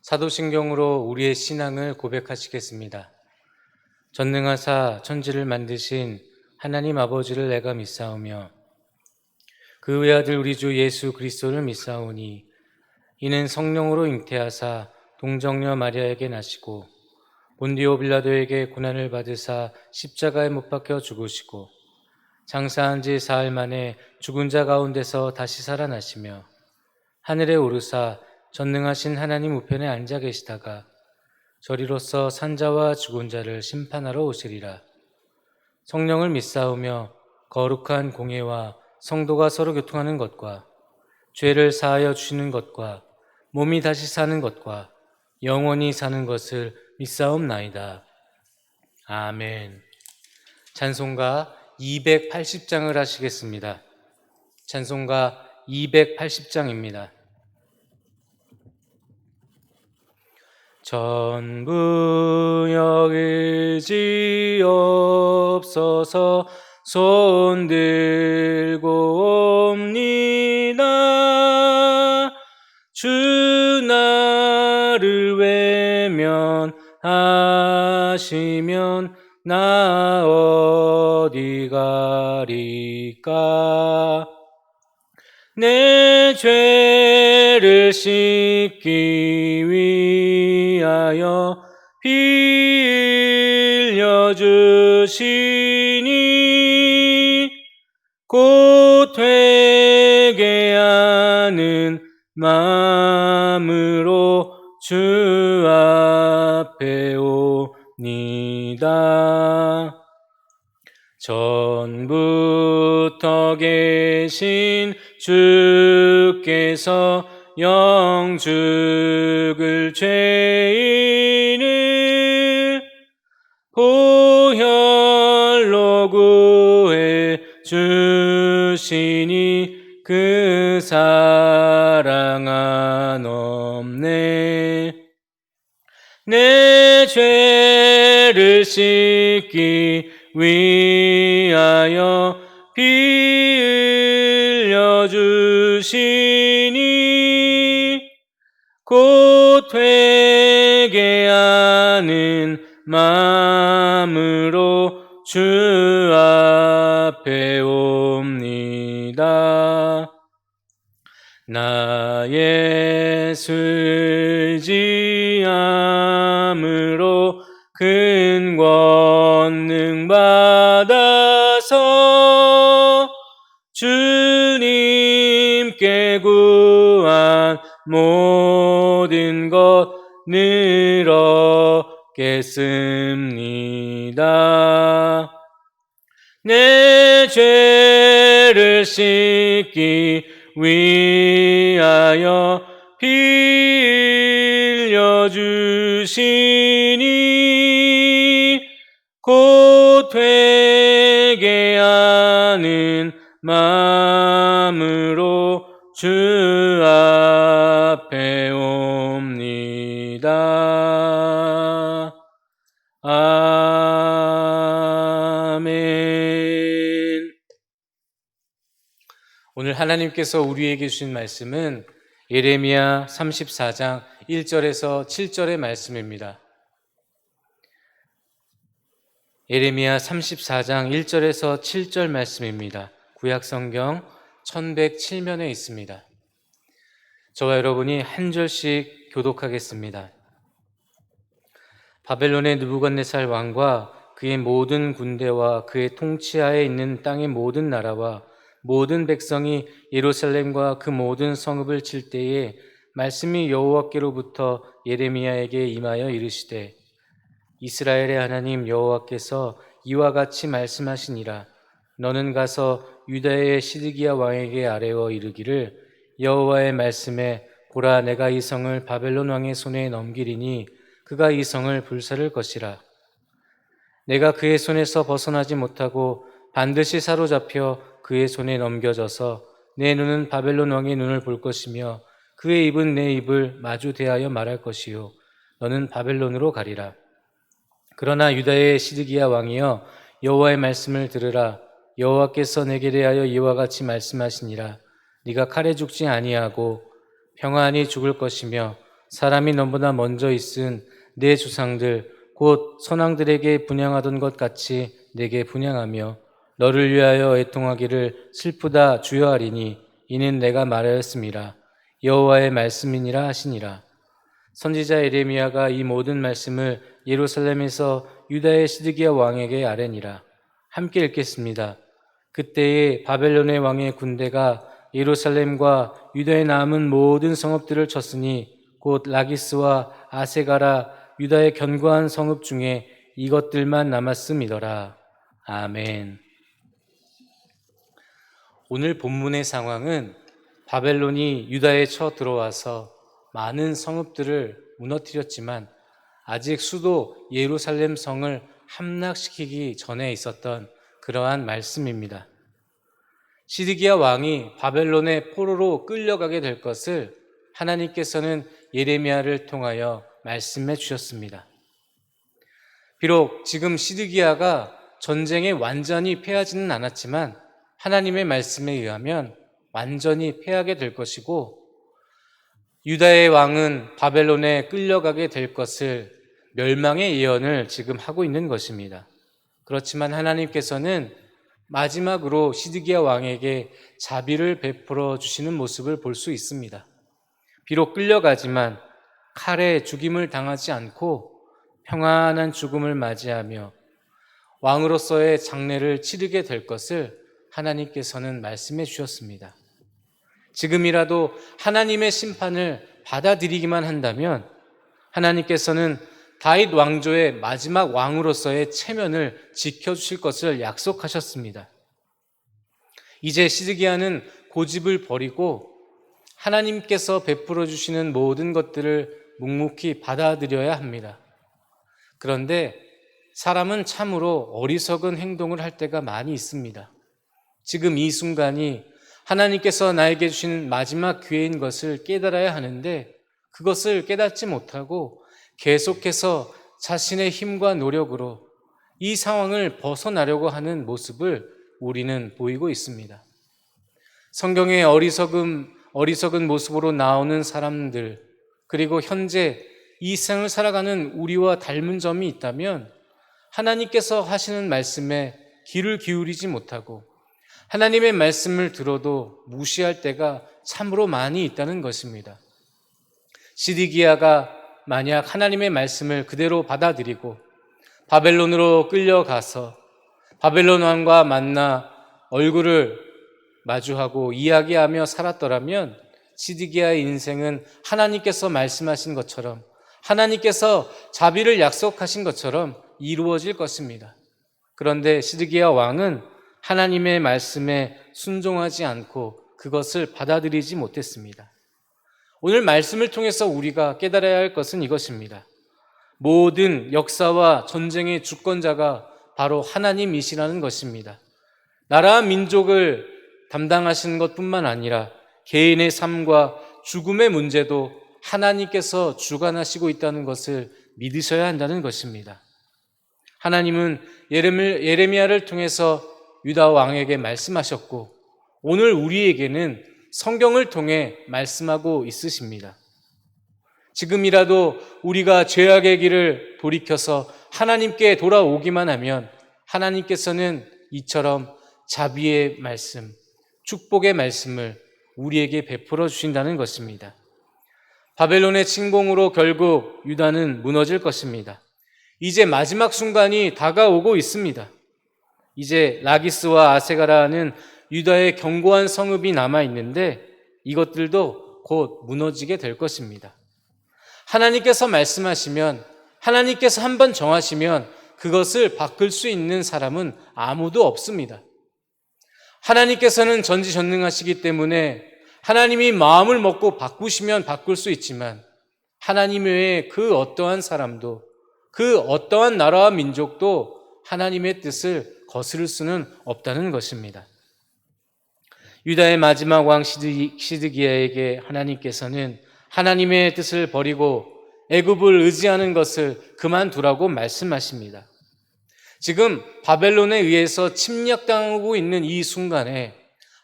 사도신경으로 우리의 신앙을 고백하시겠습니다. 전능하사 천지를 만드신 하나님 아버지를 내가 믿사오며 그 외아들 우리 주 예수 그리스도를 믿사오니 이는 성령으로 잉태하사 동정녀 마리아에게 나시고 본디오 빌라도에게 고난을 받으사 십자가에 못 박혀 죽으시고 장사한 지 사흘 만에 죽은 자 가운데서 다시 살아나시며 하늘에 오르사 전능하신 하나님 우편에 앉아 계시다가 저리로서 산자와 죽은 자를 심판하러 오시리라. 성령을 믿사오며 거룩한 공예와 성도가 서로 교통하는 것과 죄를 사하여 주시는 것과 몸이 다시 사는 것과 영원히 사는 것을 믿사옵나이다. 아멘. 찬송가 280장을 하시겠습니다. 찬송가 280장입니다. 전부여 의지없어서 손들고 옵니다. 주 나를 외면하시면 나 어디 가리까. 내 죄를 씻기 위하여 피 흘려 주시니 곧 회개하는 마음으로 주 앞에 옵니다. 전부터 계신 주께서 영 죽을 죄인을 보혈로 구해 주시니 그 사랑 한없네. 내 죄를 씻기 위하여 피 흘려 주시니 곧 회개하는 마음으로 주 앞에 옵니다. 나의 술지함으로 큰 권능 받아서 주님께 구한 모든 것 늘 얻겠습니다. 내 죄를 씻기 위하여 피 흘려 주시니 곧 회개하는 마음으로 주 앞에 옵니다. 아멘. 오늘 하나님께서 우리에게 주신 말씀은 예레미야 34장 1절에서 7절의 말씀입니다. 예레미야 34장 1절에서 7절 말씀입니다. 구약성경 1107면에 있습니다. 저와 여러분이 한 절씩 교독하겠습니다. 바벨론의 느부갓네살 왕과 그의 모든 군대와 그의 통치하에 있는 땅의 모든 나라와 모든 백성이 예루살렘과 그 모든 성읍을 칠 때에 말씀이 여호와께로부터 예레미야에게 임하여 이르시되 이스라엘의 하나님 여호와께서 이와 같이 말씀하시니라. 너는 가서 유다의 시드기야 왕에게 아뢰어 이르기를 여호와의 말씀에 보라 내가 이 성을 바벨론 왕의 손에 넘기리니 그가 이 성을 불살을 것이라. 내가 그의 손에서 벗어나지 못하고 반드시 사로잡혀 그의 손에 넘겨져서 내 눈은 바벨론 왕의 눈을 볼 것이며 그의 입은 내 입을 마주 대하여 말할 것이요 너는 바벨론으로 가리라. 그러나 유다의 시드기야 왕이여 여호와의 말씀을 들으라. 여호와께서 내게 대하여 이와 같이 말씀하시니라. 네가 칼에 죽지 아니하고 평안히 죽을 것이며 사람이 너보다 먼저 있은 내 조상들 곧 선왕들에게 분향하던 것 같이 내게 분향하며 너를 위하여 애통하기를 슬프다 주여하리니 이는 내가 말하였음이라. 여호와의 말씀이니라 하시니라. 선지자 예레미야가 이 모든 말씀을 예루살렘에서 유다의 시드기야 왕에게 아뢰니라. 함께 읽겠습니다. 그때에 바벨론의 왕의 군대가 예루살렘과 유다에 남은 모든 성읍들을 쳤으니 곧 라기스와 아세가라 유다의 견고한 성읍 중에 이것들만 남았음이더라. 아멘. 오늘 본문의 상황은 바벨론이 유다에 쳐 들어와서 많은 성읍들을 무너뜨렸지만 아직 수도 예루살렘 성을 함락시키기 전에 있었던 그러한 말씀입니다. 시드기야 왕이 바벨론의 포로로 끌려가게 될 것을 하나님께서는 예레미야를 통하여 말씀해 주셨습니다. 비록 지금 시드기야가 전쟁에 완전히 패하지는 않았지만 하나님의 말씀에 의하면 완전히 패하게 될 것이고 유다의 왕은 바벨론에 끌려가게 될 것을 멸망의 예언을 지금 하고 있는 것입니다. 그렇지만 하나님께서는 마지막으로 시드기야 왕에게 자비를 베풀어 주시는 모습을 볼 수 있습니다. 비록 끌려가지만 칼에 죽임을 당하지 않고 평안한 죽음을 맞이하며 왕으로서의 장례를 치르게 될 것을 하나님께서는 말씀해 주셨습니다. 지금이라도 하나님의 심판을 받아들이기만 한다면 하나님께서는 다윗 왕조의 마지막 왕으로서의 체면을 지켜주실 것을 약속하셨습니다. 이제 시드기야는 고집을 버리고 하나님께서 베풀어 주시는 모든 것들을 묵묵히 받아들여야 합니다. 그런데 사람은 참으로 어리석은 행동을 할 때가 많이 있습니다. 지금 이 순간이 하나님께서 나에게 주신 마지막 기회인 것을 깨달아야 하는데 그것을 깨닫지 못하고 계속해서 자신의 힘과 노력으로 이 상황을 벗어나려고 하는 모습을 우리는 보이고 있습니다. 성경에 어리석은 모습으로 나오는 사람들, 그리고 현재 이 세상을 살아가는 우리와 닮은 점이 있다면 하나님께서 하시는 말씀에 귀를 기울이지 못하고 하나님의 말씀을 들어도 무시할 때가 참으로 많이 있다는 것입니다. 시드기야가 만약 하나님의 말씀을 그대로 받아들이고 바벨론으로 끌려가서 바벨론 왕과 만나 얼굴을 마주하고 이야기하며 살았더라면 시드기야의 인생은 하나님께서 말씀하신 것처럼 하나님께서 자비를 약속하신 것처럼 이루어질 것입니다. 그런데 시드기야 왕은 하나님의 말씀에 순종하지 않고 그것을 받아들이지 못했습니다. 오늘 말씀을 통해서 우리가 깨달아야 할 것은 이것입니다. 모든 역사와 전쟁의 주권자가 바로 하나님이시라는 것입니다. 나라와 민족을 담당하시는 것뿐만 아니라 개인의 삶과 죽음의 문제도 하나님께서 주관하시고 있다는 것을 믿으셔야 한다는 것입니다. 하나님은 예레미야를 통해서 유다 왕에게 말씀하셨고 오늘 우리에게는 성경을 통해 말씀하고 있으십니다. 지금이라도 우리가 죄악의 길을 돌이켜서 하나님께 돌아오기만 하면 하나님께서는 이처럼 자비의 말씀, 축복의 말씀을 우리에게 베풀어 주신다는 것입니다. 바벨론의 침공으로 결국 유다는 무너질 것입니다. 이제 마지막 순간이 다가오고 있습니다. 이제 라기스와 아세가라는 유다의 견고한 성읍이 남아있는데 이것들도 곧 무너지게 될 것입니다. 하나님께서 말씀하시면 하나님께서 한번 정하시면 그것을 바꿀 수 있는 사람은 아무도 없습니다. 하나님께서는 전지전능하시기 때문에 하나님이 마음을 먹고 바꾸시면 바꿀 수 있지만 하나님 외에 그 어떠한 사람도 그 어떠한 나라와 민족도 하나님의 뜻을 거스를 수는 없다는 것입니다. 유다의 마지막 왕 시드기야에게 하나님께서는 하나님의 뜻을 버리고 애굽을 의지하는 것을 그만두라고 말씀하십니다. 지금 바벨론에 의해서 침략당하고 있는 이 순간에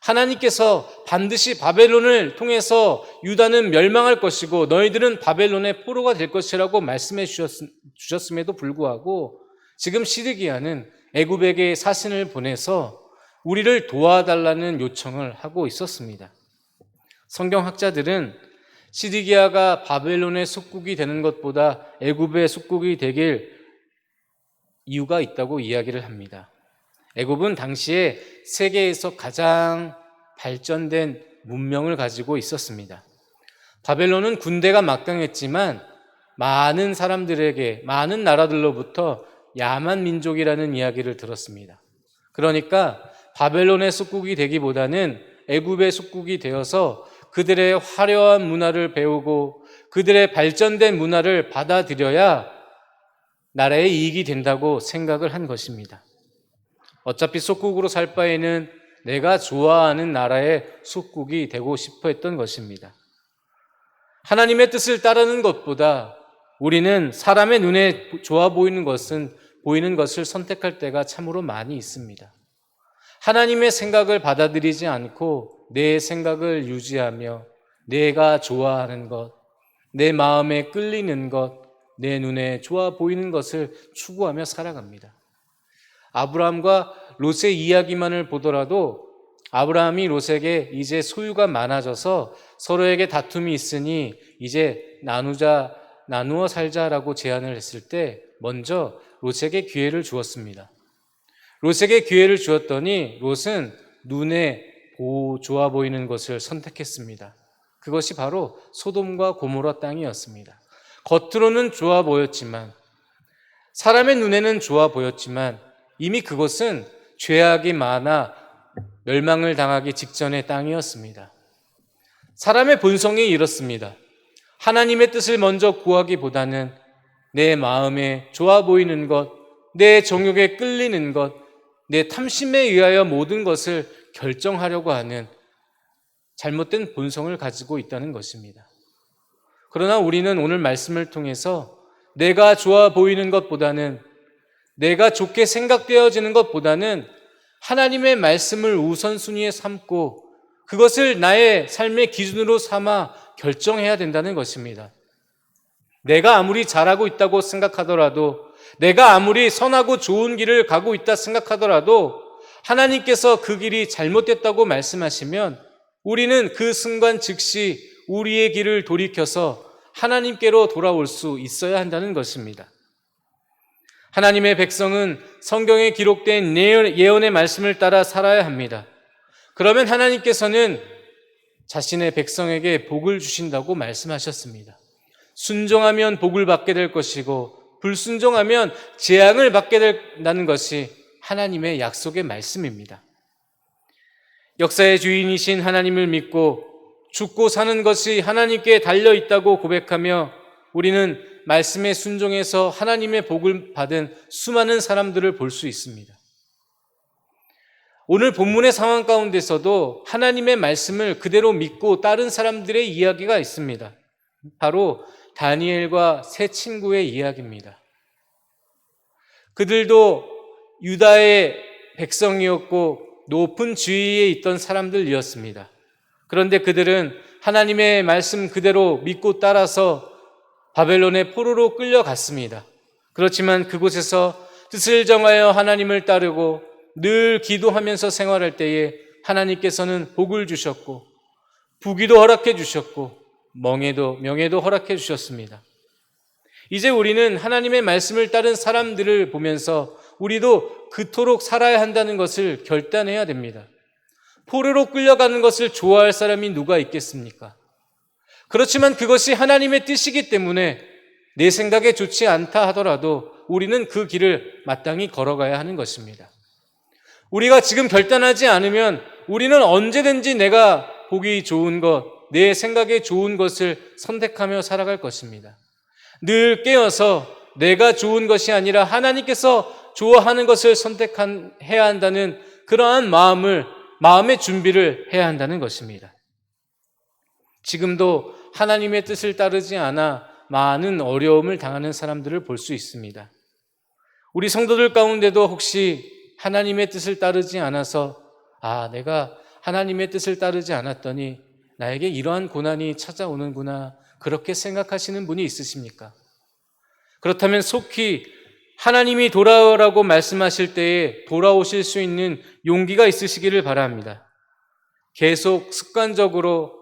하나님께서 반드시 바벨론을 통해서 유다는 멸망할 것이고 너희들은 바벨론의 포로가 될 것이라고 말씀해 주셨음에도 불구하고 지금 시드기야는 애굽에게 사신을 보내서 우리를 도와달라는 요청을 하고 있었습니다. 성경학자들은 시드기야가 바벨론의 속국이 되는 것보다 애굽의 속국이 되길 이유가 있다고 이야기를 합니다. 애굽은 당시에 세계에서 가장 발전된 문명을 가지고 있었습니다. 바벨론은 군대가 막강했지만 많은 사람들에게, 많은 나라들로부터 야만 민족이라는 이야기를 들었습니다. 그러니까 바벨론의 속국이 되기보다는 애굽의 속국이 되어서 그들의 화려한 문화를 배우고 그들의 발전된 문화를 받아들여야 나라의 이익이 된다고 생각을 한 것입니다. 어차피 속국으로 살 바에는 내가 좋아하는 나라의 속국이 되고 싶어 했던 것입니다. 하나님의 뜻을 따르는 것보다 우리는 사람의 눈에 좋아 보이는 것을 선택할 때가 참으로 많이 있습니다. 하나님의 생각을 받아들이지 않고 내 생각을 유지하며 내가 좋아하는 것, 내 마음에 끌리는 것, 내 눈에 좋아 보이는 것을 추구하며 살아갑니다. 아브라함과 롯의 이야기만을 보더라도 아브라함이 롯에게 이제 소유가 많아져서 서로에게 다툼이 있으니 이제 나누어 살자라고 제안을 했을 때 먼저 롯에게 기회를 주었습니다. 롯에게 기회를 주었더니 롯은 눈에 좋아 보이는 것을 선택했습니다. 그것이 바로 소돔과 고모라 땅이었습니다. 겉으로는 좋아 보였지만, 사람의 눈에는 좋아 보였지만 이미 그것은 죄악이 많아 멸망을 당하기 직전의 땅이었습니다. 사람의 본성이 이렇습니다. 하나님의 뜻을 먼저 구하기보다는 내 마음에 좋아 보이는 것, 내 정욕에 끌리는 것, 내 탐심에 의하여 모든 것을 결정하려고 하는 잘못된 본성을 가지고 있다는 것입니다. 그러나 우리는 오늘 말씀을 통해서 내가 좋아 보이는 것보다는, 내가 좋게 생각되어지는 것보다는 하나님의 말씀을 우선순위에 삼고 그것을 나의 삶의 기준으로 삼아 결정해야 된다는 것입니다. 내가 아무리 잘하고 있다고 생각하더라도, 내가 아무리 선하고 좋은 길을 가고 있다 생각하더라도 하나님께서 그 길이 잘못됐다고 말씀하시면 우리는 그 순간 즉시 우리의 길을 돌이켜서 하나님께로 돌아올 수 있어야 한다는 것입니다. 하나님의 백성은 성경에 기록된 예언의 말씀을 따라 살아야 합니다. 그러면 하나님께서는 자신의 백성에게 복을 주신다고 말씀하셨습니다. 순종하면 복을 받게 될 것이고 불순종하면 재앙을 받게 된다는 것이 하나님의 약속의 말씀입니다. 역사의 주인이신 하나님을 믿고 죽고 사는 것이 하나님께 달려있다고 고백하며 우리는 말씀에 순종해서 하나님의 복을 받은 수많은 사람들을 볼 수 있습니다. 오늘 본문의 상황 가운데서도 하나님의 말씀을 그대로 믿고 따른 사람들의 이야기가 있습니다. 바로 다니엘과 세 친구의 이야기입니다. 그들도 유다의 백성이었고 높은 지위에 있던 사람들이었습니다. 그런데 그들은 하나님의 말씀 그대로 믿고 따라서 바벨론의 포로로 끌려갔습니다. 그렇지만 그곳에서 뜻을 정하여 하나님을 따르고 늘 기도하면서 생활할 때에 하나님께서는 복을 주셨고 부귀도 허락해 주셨고 명예도 허락해 주셨습니다. 이제 우리는 하나님의 말씀을 따른 사람들을 보면서 우리도 그토록 살아야 한다는 것을 결단해야 됩니다. 포로로 끌려가는 것을 좋아할 사람이 누가 있겠습니까? 그렇지만 그것이 하나님의 뜻이기 때문에 내 생각에 좋지 않다 하더라도 우리는 그 길을 마땅히 걸어가야 하는 것입니다. 우리가 지금 결단하지 않으면 우리는 언제든지 내가 보기 좋은 것, 내 생각에 좋은 것을 선택하며 살아갈 것입니다. 늘 깨어서 내가 좋은 것이 아니라 하나님께서 좋아하는 것을 선택해야 한다는 그러한 마음의 준비를 해야 한다는 것입니다. 지금도 하나님의 뜻을 따르지 않아 많은 어려움을 당하는 사람들을 볼 수 있습니다. 우리 성도들 가운데도 혹시 하나님의 뜻을 따르지 않아서 내가 하나님의 뜻을 따르지 않았더니 나에게 이러한 고난이 찾아오는구나, 그렇게 생각하시는 분이 있으십니까? 그렇다면 속히 하나님이 돌아오라고 말씀하실 때에 돌아오실 수 있는 용기가 있으시기를 바랍니다. 계속 습관적으로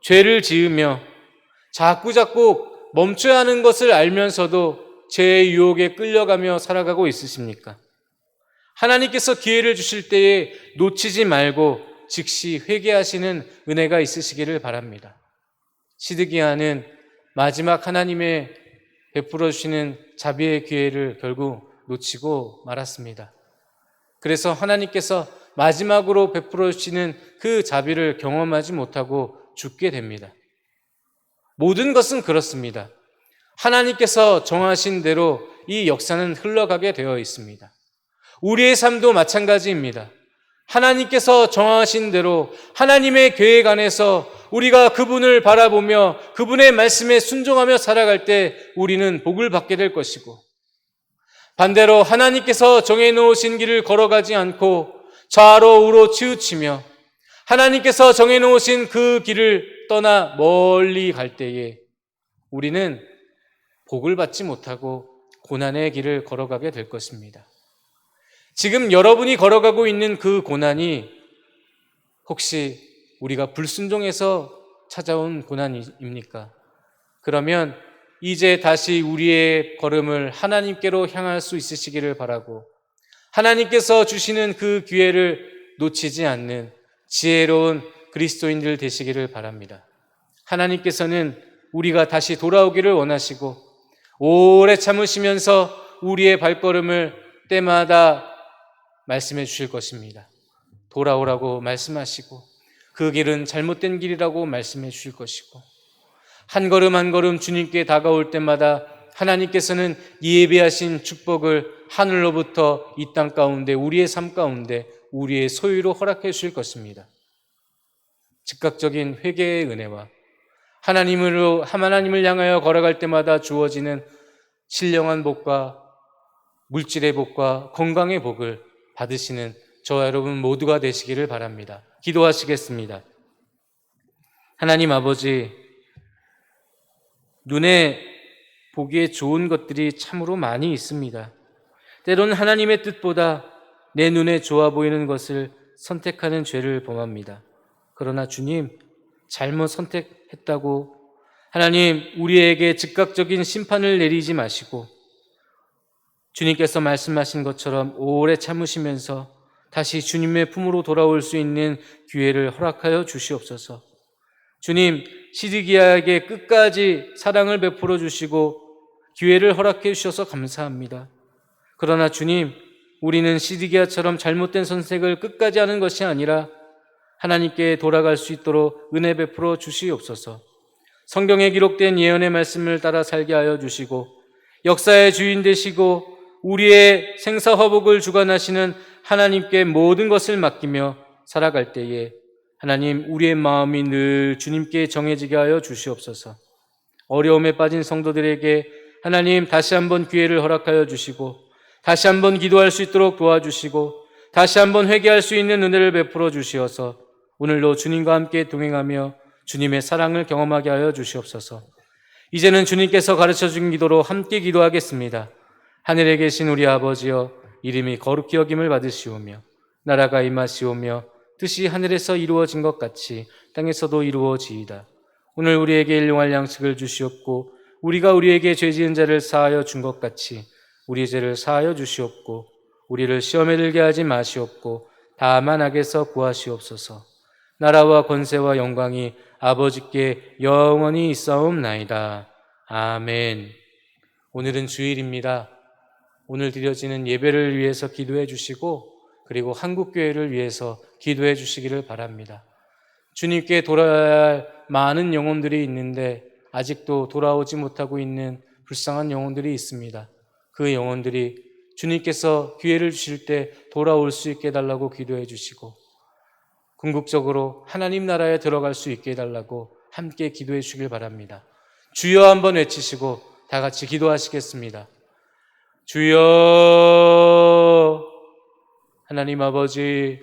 죄를 지으며 자꾸자꾸 멈춰야 하는 것을 알면서도 죄의 유혹에 끌려가며 살아가고 있으십니까? 하나님께서 기회를 주실 때에 놓치지 말고 즉시 회개하시는 은혜가 있으시기를 바랍니다. 시드기야는 마지막 하나님의 베풀어 주시는 자비의 기회를 결국 놓치고 말았습니다. 그래서 하나님께서 마지막으로 베풀어 주시는 그 자비를 경험하지 못하고 죽게 됩니다. 모든 것은 그렇습니다. 하나님께서 정하신 대로 이 역사는 흘러가게 되어 있습니다. 우리의 삶도 마찬가지입니다. 하나님께서 정하신 대로 하나님의 계획 안에서 우리가 그분을 바라보며 그분의 말씀에 순종하며 살아갈 때 우리는 복을 받게 될 것이고, 반대로 하나님께서 정해놓으신 길을 걸어가지 않고 좌로 우로 치우치며 하나님께서 정해놓으신 그 길을 떠나 멀리 갈 때에 우리는 복을 받지 못하고 고난의 길을 걸어가게 될 것입니다. 지금 여러분이 걸어가고 있는 그 고난이 혹시 우리가 불순종해서 찾아온 고난입니까? 그러면 이제 다시 우리의 걸음을 하나님께로 향할 수 있으시기를 바라고, 하나님께서 주시는 그 기회를 놓치지 않는 지혜로운 그리스도인들 되시기를 바랍니다. 하나님께서는 우리가 다시 돌아오기를 원하시고 오래 참으시면서 우리의 발걸음을 때마다 말씀해 주실 것입니다. 돌아오라고 말씀하시고 그 길은 잘못된 길이라고 말씀해 주실 것이고, 한 걸음 한 걸음 주님께 다가올 때마다 하나님께서는 예비하신 축복을 하늘로부터 이 땅 가운데, 우리의 삶 가운데 우리의 소유로 허락해 주실 것입니다. 즉각적인 회개의 은혜와 하나님을 향하여 걸어갈 때마다 주어지는 신령한 복과 물질의 복과 건강의 복을 받으시는 저와 여러분 모두가 되시기를 바랍니다. 기도하시겠습니다. 하나님 아버지, 눈에 보기에 좋은 것들이 참으로 많이 있습니다. 때로는 하나님의 뜻보다 내 눈에 좋아 보이는 것을 선택하는 죄를 범합니다. 그러나 주님, 잘못 선택했다고 하나님 우리에게 즉각적인 심판을 내리지 마시고 주님께서 말씀하신 것처럼 오래 참으시면서 다시 주님의 품으로 돌아올 수 있는 기회를 허락하여 주시옵소서. 주님, 시드기야에게 끝까지 사랑을 베풀어 주시고 기회를 허락해 주셔서 감사합니다. 그러나 주님, 우리는 시드기야처럼 잘못된 선택을 끝까지 하는 것이 아니라 하나님께 돌아갈 수 있도록 은혜 베풀어 주시옵소서. 성경에 기록된 예언의 말씀을 따라 살게 하여 주시고 역사의 주인 되시고 우리의 생사화복을 주관하시는 하나님께 모든 것을 맡기며 살아갈 때에 하나님, 우리의 마음이 늘 주님께 정해지게 하여 주시옵소서. 어려움에 빠진 성도들에게 하나님 다시 한번 기회를 허락하여 주시고 다시 한번 기도할 수 있도록 도와주시고 다시 한번 회개할 수 있는 은혜를 베풀어 주시어서 오늘도 주님과 함께 동행하며 주님의 사랑을 경험하게 하여 주시옵소서. 이제는 주님께서 가르쳐 준 기도로 함께 기도하겠습니다. 하늘에 계신 우리 아버지여, 이름이 거룩히 여김을 받으시오며 나라가 임하시오며 뜻이 하늘에서 이루어진 것 같이 땅에서도 이루어지이다. 오늘 우리에게 일용할 양식을 주시옵고 우리가 우리에게 죄 지은 자를 사하여 준 것 같이 우리 죄를 사하여 주시옵고 우리를 시험에 들게 하지 마시옵고 다만 악에서 구하시옵소서. 나라와 권세와 영광이 아버지께 영원히 있사옵나이다. 아멘. 오늘은 주일입니다. 오늘 드려지는 예배를 위해서 기도해 주시고 그리고 한국교회를 위해서 기도해 주시기를 바랍니다. 주님께 돌아야 할 많은 영혼들이 있는데 아직도 돌아오지 못하고 있는 불쌍한 영혼들이 있습니다. 그 영혼들이 주님께서 기회를 주실 때 돌아올 수 있게 해달라고 기도해 주시고 궁극적으로 하나님 나라에 들어갈 수 있게 해달라고 함께 기도해 주시길 바랍니다. 주여 한번 외치시고 다 같이 기도하시겠습니다. 주여, 하나님 아버지,